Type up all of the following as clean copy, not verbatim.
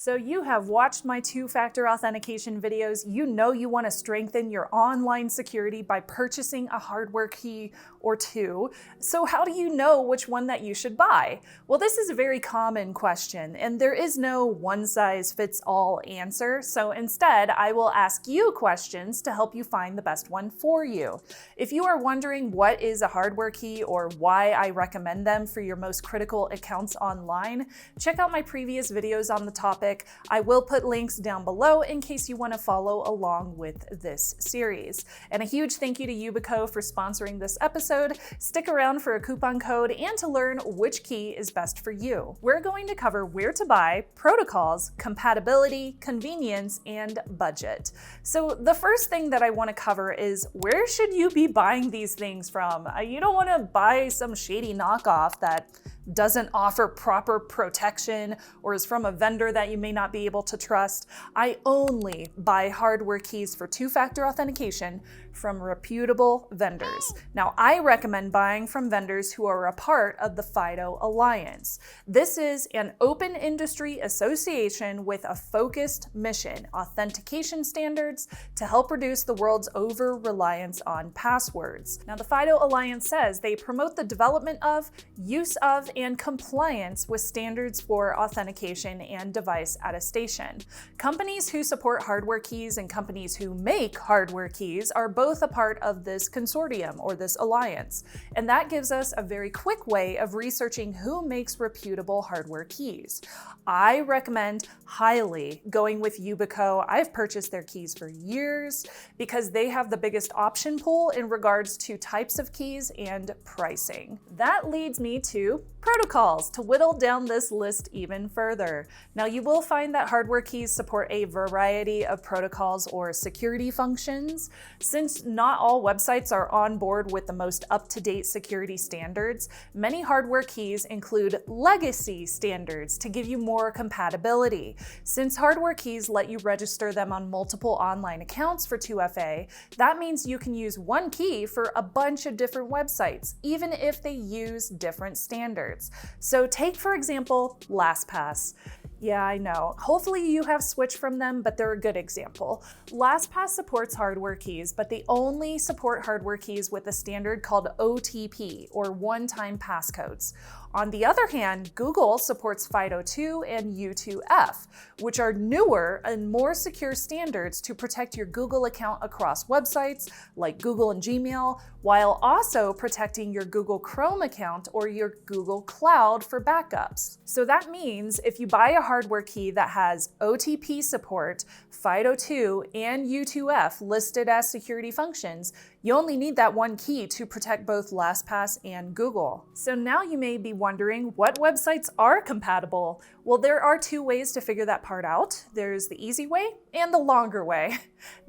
So you have watched my two-factor authentication videos. You know you want to strengthen your online security by purchasing a hardware key or two. So how do you know which one that you should buy? Well, this is a very common question, and there is no one-size-fits-all answer. So instead, I will ask you questions to help you find the best one for you. If you are wondering what is a hardware key or why I recommend them for your most critical accounts online, check out my previous videos on the topic. I will put links down below in case you want to follow along with this series. And a huge thank you to YubiKey for sponsoring this episode. Stick around for a coupon code and to learn which key is best for you. We're going to cover where to buy, protocols, compatibility, convenience, and budget. So the first thing that I want to cover is where should you be buying these things from? You don't want to buy some shady knockoff that doesn't offer proper protection or is from a vendor that you may not be able to trust. I only buy hardware keys for two-factor authentication from reputable vendors. Now, I recommend buying from vendors who are a part of the FIDO Alliance. This is an open industry association with a focused mission, authentication standards to help reduce the world's over-reliance on passwords. Now, the FIDO Alliance says they promote the development of, use of, and compliance with standards for authentication and device attestation. Companies who support hardware keys and companies who make hardware keys are both a part of this consortium or this alliance. And that gives us a very quick way of researching who makes reputable hardware keys. I recommend highly going with YubiKey. I've purchased their keys for years because they have the biggest option pool in regards to types of keys and pricing. That leads me to protocols to whittle down this list even further. Now, you will find that hardware keys support a variety of protocols or security functions. Since not all websites are on board with the most up-to-date security standards, many hardware keys include legacy standards to give you more compatibility. Since hardware keys let you register them on multiple online accounts for 2FA, that means you can use one key for a bunch of different websites, even if they use different standards. So take, for example, LastPass. Yeah, I know. Hopefully you have switched from them, but they're a good example. LastPass supports hardware keys, but they only support hardware keys with a standard called OTP, or one-time passcodes. On the other hand, Google supports FIDO2 and U2F, which are newer and more secure standards to protect your Google account across websites like Google and Gmail, while also protecting your Google Chrome account or your Google Cloud for backups. So that means if you buy a hardware key that has OTP support, FIDO2, and U2F listed as security functions, you only need that one key to protect both LastPass and Google. So now you may be wondering what websites are compatible. Well, there are two ways to figure that part out. There's the easy way and the longer way.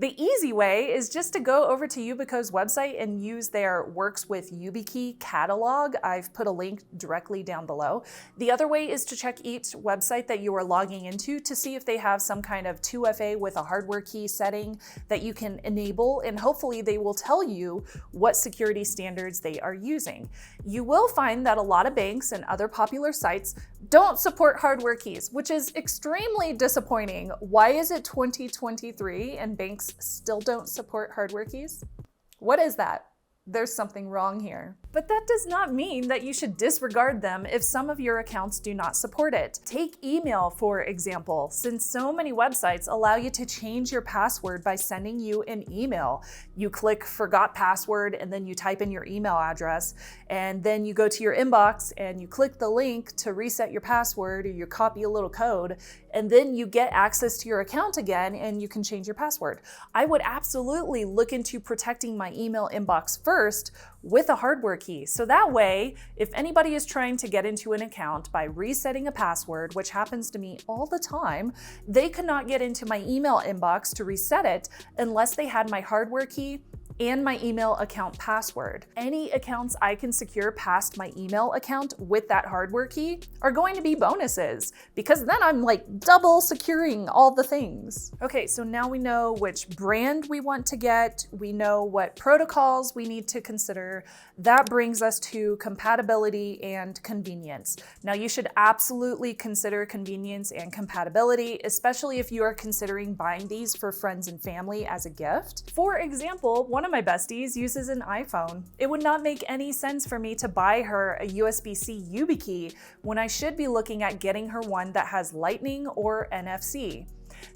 The easy way is just to go over to YubiKey's website and use their Works with YubiKey catalog. I've put a link directly down below. The other way is to check each website that you are logging into to see if they have some kind of 2FA with a hardware key setting that you can enable, and hopefully they will tell you what security standards they are using. You will find that a lot of banks and other popular sites don't support hardware keys, which is extremely disappointing. Why is it 2023 and banks still don't support hardware keys? What is that? There's something wrong here. But that does not mean that you should disregard them if some of your accounts do not support it. Take email, for example, since so many websites allow you to change your password by sending you an email. You click forgot password and then you type in your email address, and then you go to your inbox and you click the link to reset your password, or you copy a little code, and then you get access to your account again and you can change your password. I would absolutely look into protecting my email inbox first with a hardware key. So that way, if anybody is trying to get into an account by resetting a password, which happens to me all the time, they could not get into my email inbox to reset it unless they had my hardware key and my email account password. Any accounts I can secure past my email account with that hardware key are going to be bonuses, because then I'm like double securing all the things. Okay, so now we know which brand we want to get. We know what protocols we need to consider. That brings us to compatibility and convenience. Now, you should absolutely consider convenience and compatibility, especially if you are considering buying these for friends and family as a gift. For example, one of my besties uses an iPhone. It would not make any sense for me to buy her a USB-C YubiKey when I should be looking at getting her one that has Lightning or NFC.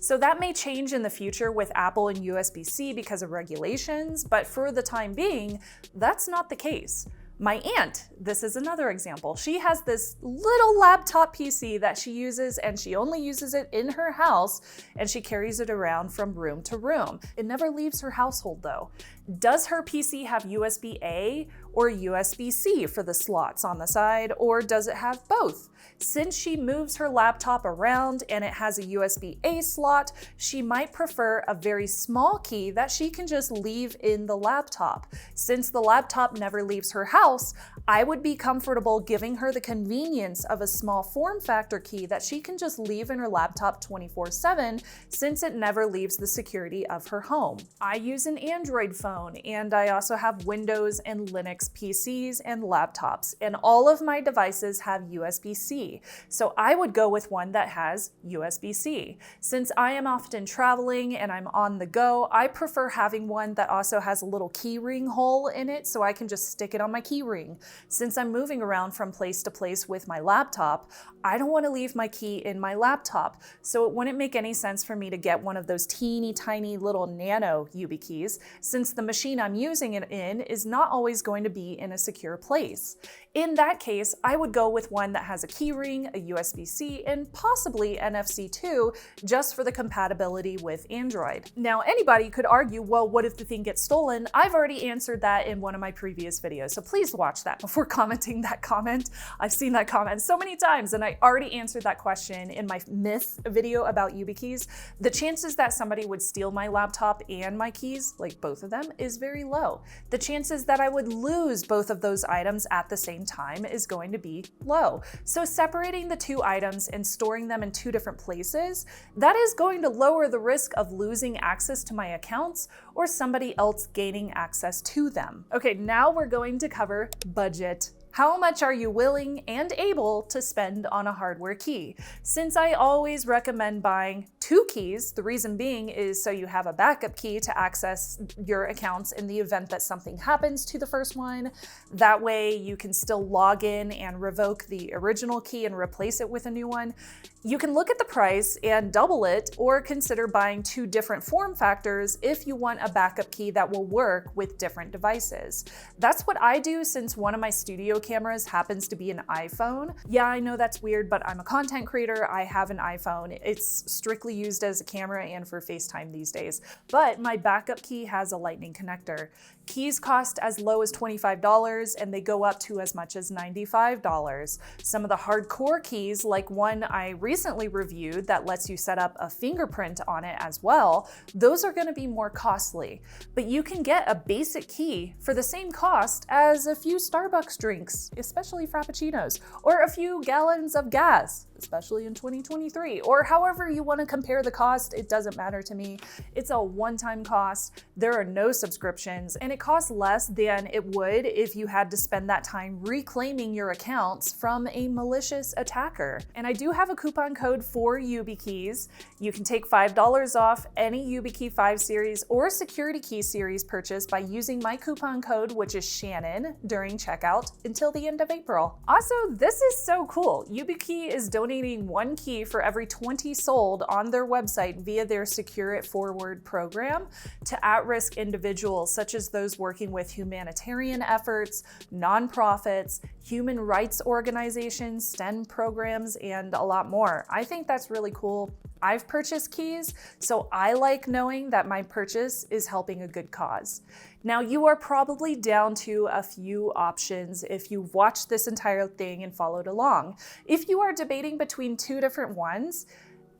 So that may change in the future with Apple and USB-C because of regulations, but for the time being, that's not the case. My aunt, this is another example. She has this little laptop PC that she uses, and she only uses it in her house, and she carries it around from room to room. It never leaves her household though. Does her PC have USB-A or USB-C for the slots on the side, or does it have both? Since she moves her laptop around and it has a USB-A slot, she might prefer a very small key that she can just leave in the laptop. Since the laptop never leaves her house, I would be comfortable giving her the convenience of a small form factor key that she can just leave in her laptop 24/7, since it never leaves the security of her home. I use an Android phone, and I also have Windows and Linux PCs and laptops, and all of my devices have USB-C. So I would go with one that has USB-C. Since I am often traveling and I'm on the go, I prefer having one that also has a little key ring hole in it so I can just stick it on my key ring. Since I'm moving around from place to place with my laptop, I don't want to leave my key in my laptop. So it wouldn't make any sense for me to get one of those teeny tiny little nano YubiKeys, since the machine I'm using it in is not always going to be in a secure place. In that case, I would go with one that has a key ring, a USB-C, and possibly NFC too, just for the compatibility with Android. Now, anybody could argue, well, what if the thing gets stolen? I've already answered that in one of my previous videos, so please watch that before commenting that comment. I've seen that comment so many times, and I already answered that question in my myth video about YubiKeys. The chances that somebody would steal my laptop and my keys, like both of them, is very low. The chances that I would lose both of those items at the same time is going to be low. So separating the two items and storing them in two different places, that is going to lower the risk of losing access to my accounts or somebody else gaining access to them. Okay, now we're going to cover budget. How much are you willing and able to spend on a hardware key? Since I always recommend buying two keys, the reason being is so you have a backup key to access your accounts in the event that something happens to the first one. That way you can still log in and revoke the original key and replace it with a new one. You can look at the price and double it, or consider buying two different form factors if you want a backup key that will work with different devices. That's what I do, since one of my studio cameras happens to be an iPhone. Yeah, I know that's weird, but I'm a content creator. I have an iPhone. It's strictly used as a camera and for FaceTime these days. But my backup key has a Lightning connector. Keys cost as low as $25 and they go up to as much as $95. Some of the hardcore keys, like one I recently reviewed that lets you set up a fingerprint on it as well, those are going to be more costly. But you can get a basic key for the same cost as a few Starbucks drinks, especially Frappuccinos, or a few gallons of gas, especially in 2023, or however you want to compare the cost. It doesn't matter to me. It's a one-time cost. There are no subscriptions, and it costs less than it would if you had to spend that time reclaiming your accounts from a malicious attacker. And I do have a coupon code for YubiKeys. You can take $5 off any YubiKey 5 series or Security Key series purchase by using my coupon code, which is Shannon, during checkout until the end of April. Also, this is so cool. YubiKey is donating one key for every 20 sold on their website via their Secure It Forward program to at-risk individuals, such as those working with humanitarian efforts, nonprofits, human rights organizations, STEM programs, and a lot more. I think that's really cool. I've purchased keys, so I like knowing that my purchase is helping a good cause. Now, you are probably down to a few options if you've watched this entire thing and followed along. If you are debating between two different ones,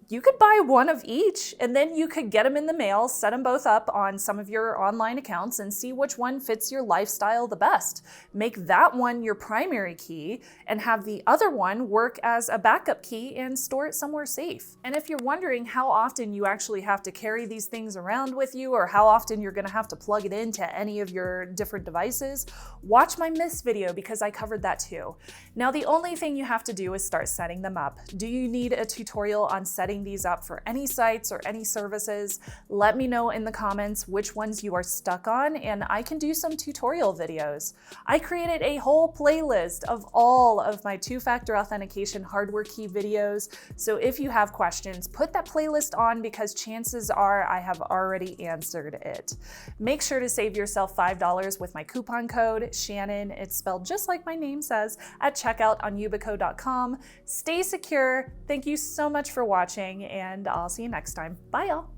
you could buy one of each, and then you could get them in the mail, set them both up on some of your online accounts and see which one fits your lifestyle the best. Make that one your primary key and have the other one work as a backup key and store it somewhere safe. And if you're wondering how often you actually have to carry these things around with you, or how often you're gonna have to plug it into any of your different devices, watch my myths video because I covered that too. Now, the only thing you have to do is start setting them up. Do you need a tutorial on setting these up for any sites or any services? Let me know in the comments which ones you are stuck on, and I can do some tutorial videos. I created a whole playlist of all of my two-factor authentication hardware key videos, so if you have questions, put that playlist on because chances are I have already answered it. Make sure to save yourself $5 with my coupon code Shannon, it's spelled just like my name says, at checkout on yubico.com. Stay secure. Thank you so much for watching, and I'll see you next time. Bye, y'all.